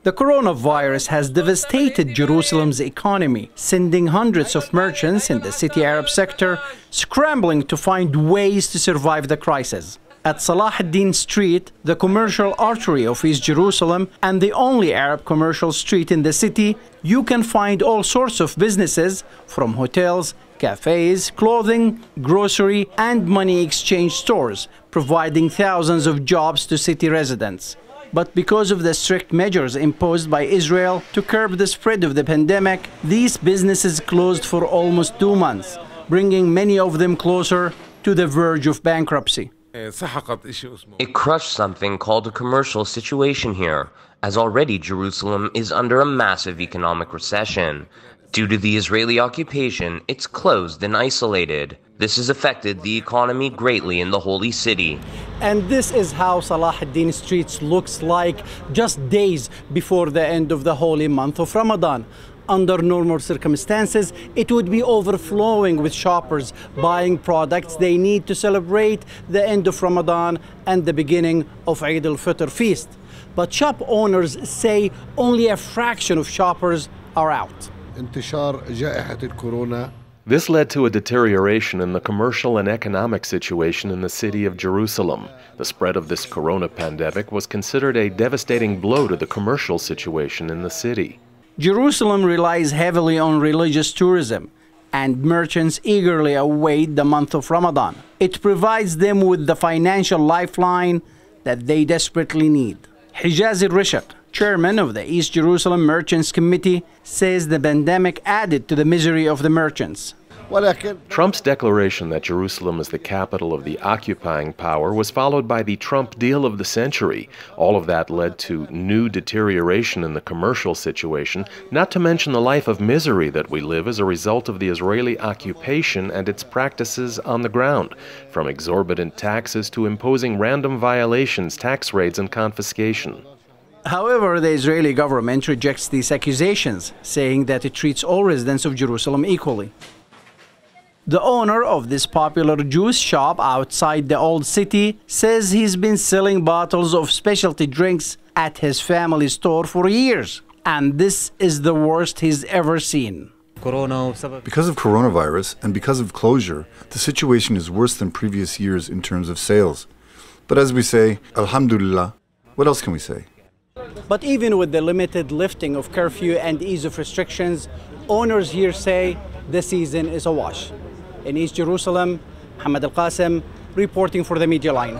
The coronavirus has devastated Jerusalem's economy, sending hundreds of merchants in the city Arab sector scrambling to find ways to survive the crisis. At Salah Eddin Street, the commercial artery of East Jerusalem and the only Arab commercial street in the city, you can find all sorts of businesses, from hotels, cafes, clothing, grocery and money exchange stores, providing thousands of jobs to city residents. But because of the strict measures imposed by Israel to curb the spread of the pandemic, these businesses closed for almost 2 months, bringing many of them closer to the verge of bankruptcy. It crushed something called a commercial situation here, as already Jerusalem is under a massive economic recession. Due to the Israeli occupation, it's closed and isolated. This has affected the economy greatly in the holy city. And this is how Salah Eddin Street looks like just days before the end of the holy month of Ramadan. Under normal circumstances, it would be overflowing with shoppers buying products they need to celebrate the end of Ramadan and the beginning of Eid al-Fitr feast. But shop owners say only a fraction of shoppers are out. This led to a deterioration in the commercial and economic situation in the city of Jerusalem. The spread of this corona pandemic was considered a devastating blow to the commercial situation in the city. Jerusalem relies heavily on religious tourism, and merchants eagerly await the month of Ramadan. It provides them with the financial lifeline that they desperately need. Hijaz al-Rishaq, chairman of the East Jerusalem Merchants Committee, says the pandemic added to the misery of the merchants. Trump's declaration that Jerusalem is the capital of the occupying power was followed by the Trump deal of the century. All of that led to new deterioration in the commercial situation, not to mention the life of misery that we live as a result of the Israeli occupation and its practices on the ground, from exorbitant taxes to imposing random violations, tax raids, and confiscation. However, the Israeli government rejects these accusations, saying that it treats all residents of Jerusalem equally. The owner of this popular juice shop outside the old city says he's been selling bottles of specialty drinks at his family store for years, and this is the worst he's ever seen. Because of coronavirus and because of closure, the situation is worse than previous years in terms of sales. But as we say, Alhamdulillah, what else can we say? But even with the limited lifting of curfew and ease of restrictions, owners here say the season is a wash. In East Jerusalem, Mohammed Al-Qasim reporting for the Media Line.